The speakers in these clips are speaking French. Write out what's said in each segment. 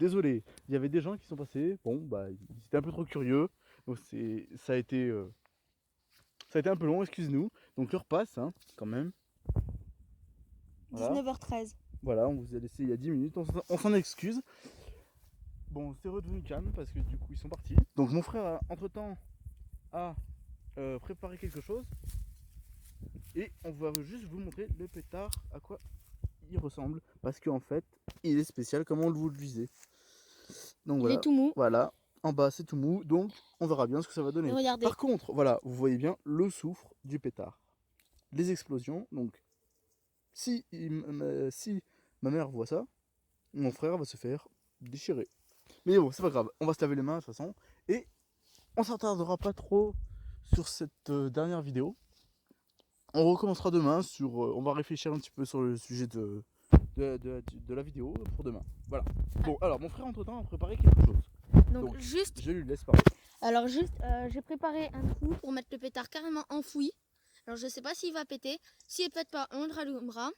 désolé, il y avait des gens qui sont passés, bon bah ils étaient un peu trop curieux, donc ça a été un peu long, excuse-nous. Donc l'heure passe hein, quand même. Voilà. 19h13. Voilà, on vous a laissé il y a 10 minutes, on s'en excuse. Bon, c'est redevenu calme parce que du coup ils sont partis. Donc mon frère entre temps a préparé quelque chose. Et on va juste vous montrer le pétard, à quoi il ressemble. Parce qu'en fait, il est spécial comme on vous le disait. Donc Il voilà, est tout mou. voilà. En bas c'est tout mou, donc on verra bien ce que ça va Et donner. regardez. Par contre, voilà, vous voyez bien le soufre du pétard. Les explosions, donc si ma mère voit ça, mon frère va se faire déchirer. Mais bon, c'est pas grave, on va se laver les mains de toute façon. Et on s'attardera pas trop sur cette dernière vidéo. On recommencera demain sur. On va réfléchir un petit peu sur le sujet de la vidéo pour demain. Voilà. Bon, alors mon frère entre temps a préparé quelque chose. Donc juste, Je lui laisse parler. alors juste, j'ai préparé un trou pour mettre le pétard carrément enfoui. Alors je sais pas s'il va péter. S'il pète pas, on le rallumera.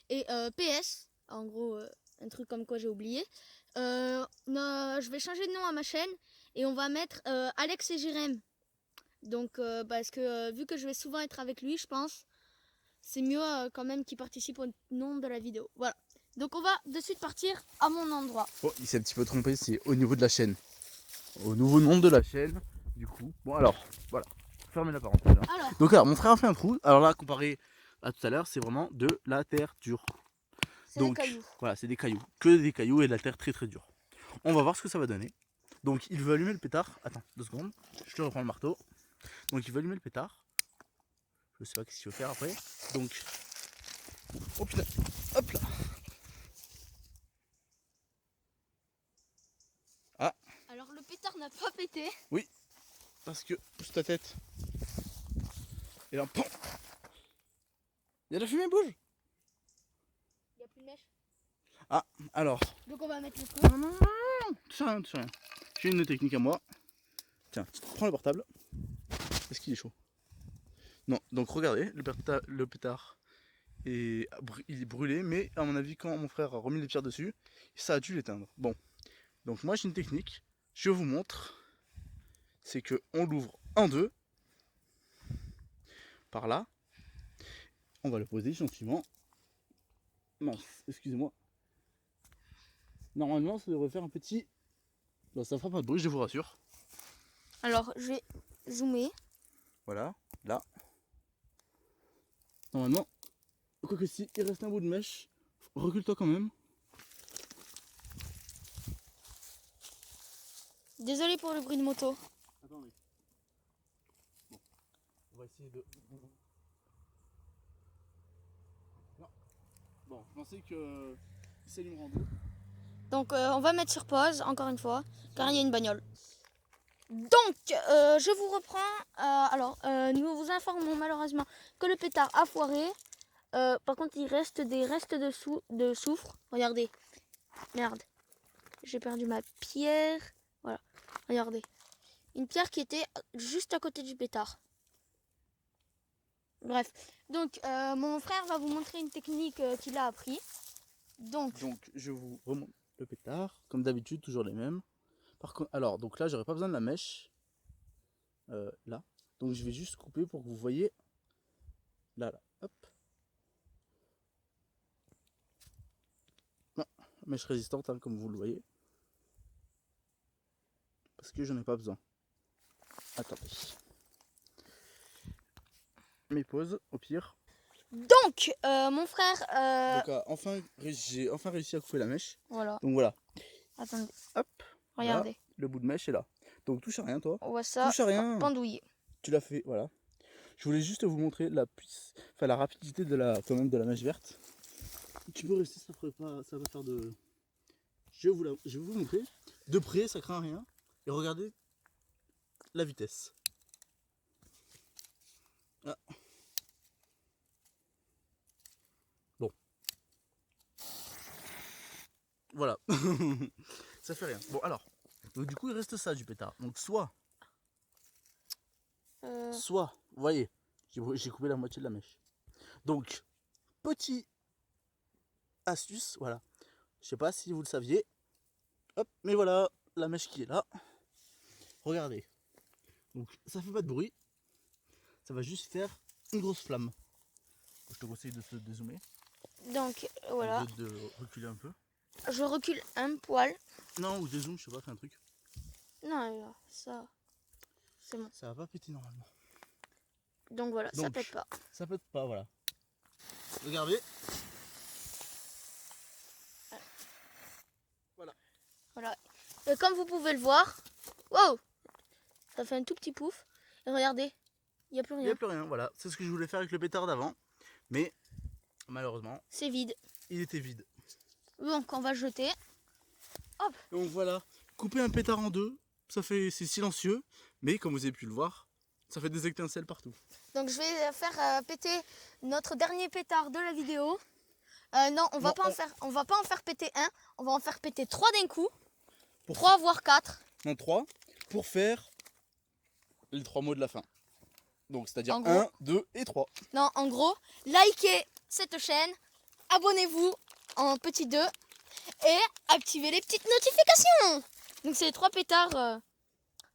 Et PS, en gros, un truc comme quoi j'ai oublié. Je vais changer de nom à ma chaîne et on va mettre Alex et Jérém. Donc parce que vu que je vais souvent être avec lui, je pense, c'est mieux quand même qu'il participe au nom de la vidéo. Voilà. Donc on va de suite partir à mon endroit. Bon, il s'est un petit peu trompé, c'est au niveau de la chaîne. Au nouveau nom de la chaîne, du coup. Bon, alors, voilà. Fermez la parenthèse. Hein. Alors, Donc, alors, mon frère a fait un trou. Alors là, comparé à tout à l'heure, c'est vraiment de la terre dure. c'est des Donc, cailloux. voilà, c'est des cailloux. Que des cailloux et de la terre très très dure. On va voir ce que ça va donner. Donc, il veut allumer le pétard. Attends, 2 secondes. Je te reprends le marteau. Donc, il veut allumer le pétard. Je sais pas ce qu'il veut faire après. Donc, oh putain, hop là. Ah. Alors le pétard n'a pas pété. Oui, parce que pousse ta tête. Et là, pom. Il y a de la fumée, bouge. Il n'y a plus de mèche. Ah, alors. Donc on va mettre le feu. Non, non, non, touche rien, touche rien. J'ai une technique à moi. Tiens, prends le portable. Est-ce qu'il est chaud? Non, donc regardez, le pétard il est brûlé, mais à mon avis, quand mon frère a remis les pierres dessus, ça a dû l'éteindre. Bon, donc moi j'ai une technique, je vous montre. C'est que on l'ouvre en deux, par là. On va le poser gentiment. Mince, excusez-moi. Normalement, ça devrait faire un petit. Bon, ça fera pas de bruit, je vous rassure. Alors je vais zoomer. Voilà, là. Normalement, quoique si il reste un bout de mèche, recule-toi quand même. Désolé pour le bruit de moto. Attendez. Bon, on va essayer de. Non. Bon, je pensais que il s'allumerait en deux. Donc on va mettre sur pause encore une fois, car il y a une bagnole. Donc je vous reprends. Nous vous informons malheureusement que le pétard a foiré. Par contre il reste des restes de soufre. Regardez. Merde. J'ai perdu ma pierre. Voilà. Regardez. Une pierre qui était juste à côté du pétard. Bref. Donc mon frère va vous montrer une technique qu'il a appris. Donc je vous remonte le pétard, comme d'habitude, toujours les mêmes. Par contre, alors, donc là, j'aurais pas besoin de la mèche. Là. Donc je vais juste couper pour que vous voyez. Là, là. Hop. Non, mèche résistante, hein, comme vous le voyez. Parce que j'en ai pas besoin. Attendez. Mes pauses, au pire. Donc, mon frère. Donc, j'ai enfin réussi à couper la mèche. Voilà. Donc voilà. Attendez. Hop. Regardez. Là, le bout de mèche est là. Donc touche à rien, toi. On voit ça Touche à rien. pendouiller. Tu l'as fait, voilà. Je voulais juste vous montrer la rapidité de la mèche verte. Tu peux rester, ça va faire de. Je vais vous montrer. De près, ça craint rien. Et regardez la vitesse. Ah. Bon. Voilà. Ça fait rien. Bon alors. Donc du coup il reste ça du pétard. Donc soit, vous voyez, j'ai coupé la moitié de la mèche. Donc, petit astuce, voilà. Je sais pas si vous le saviez. hop, mais voilà la mèche qui est là. Regardez. Donc ça fait pas de bruit. Ça va juste faire une grosse flamme. Je te conseille de te dézoomer. Donc voilà, De reculer un peu. je recule un poil. Non, ou dézoom, je sais pas, fais un truc. Non, là, ça, c'est bon. Ça va pas péter normalement. Donc voilà, ça Donc, pète pas. Ça pète pas, voilà. Regardez. Voilà. Et comme vous pouvez le voir, wow, ça fait un tout petit pouf. Et regardez, il n'y a plus Il n'y rien. a plus rien, voilà. C'est ce que je voulais faire avec le pétard d'avant. Mais malheureusement, C'est vide. il était vide. Donc on va jeter. Hop. Donc voilà, couper un pétard en deux, c'est silencieux, mais comme vous avez pu le voir, ça fait des étincelles partout. Donc je vais faire péter notre dernier pétard de la vidéo. Non, on va pas en faire péter un, on va en faire péter 3 d'un coup. 3 voire 4. Non, 3 pour faire les 3 mots de la fin. Donc c'est-à-dire En gros. 1, 2 et 3. Non, en gros, likez cette chaîne, abonnez-vous en petit 2 et activez les petites notifications. Donc c'est les 3 pétards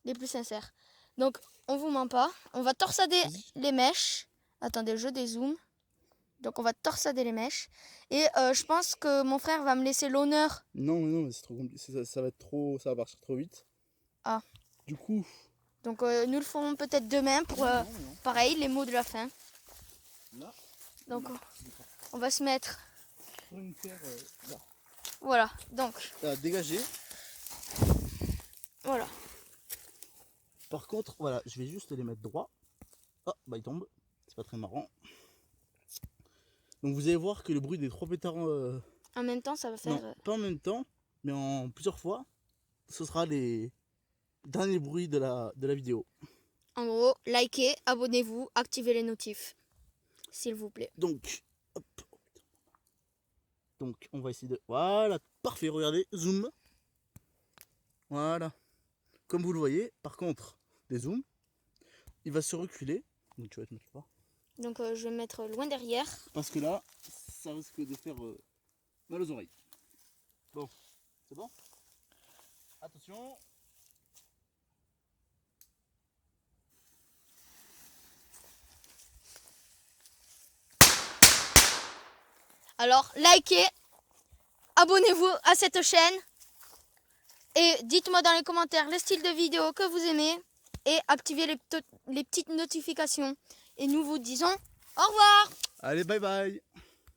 les plus sincères. Donc on vous ment pas, on va torsader les mèches. Attendez, je dézoome. Donc on va torsader les mèches. Et je pense que mon frère va me laisser l'honneur. Non, mais non, c'est trop compliqué, ça va être trop, ça va partir trop vite. Ah. Du coup. Donc nous le ferons peut-être demain pour non. pareil, les mots de la fin. Là. Donc on va se mettre. Là. Voilà, donc Dégager. voilà. Par contre, voilà, je vais juste les mettre droit. Ah, bah il tombe. C'est pas très marrant. Donc vous allez voir que le bruit des 3 pétards... En même temps, ça va faire... Non, pas en même temps, mais en plusieurs fois. Ce sera les derniers bruits de la vidéo. En gros, likez, abonnez-vous, activez les notifs. S'il vous plaît. Donc, hop. Donc on va essayer de... Voilà, parfait, regardez, zoom. Voilà. Comme vous le voyez, par contre, des zooms, il va se reculer. Donc tu vas te mettre là. Donc je vais me mettre loin derrière. Parce que là, ça risque de faire mal aux oreilles. Bon, c'est bon? Attention. Alors, likez, abonnez-vous à cette chaîne. Et dites-moi dans les commentaires le style de vidéo que vous aimez. Et activez les petites notifications. Et nous vous disons au revoir. Allez, bye bye.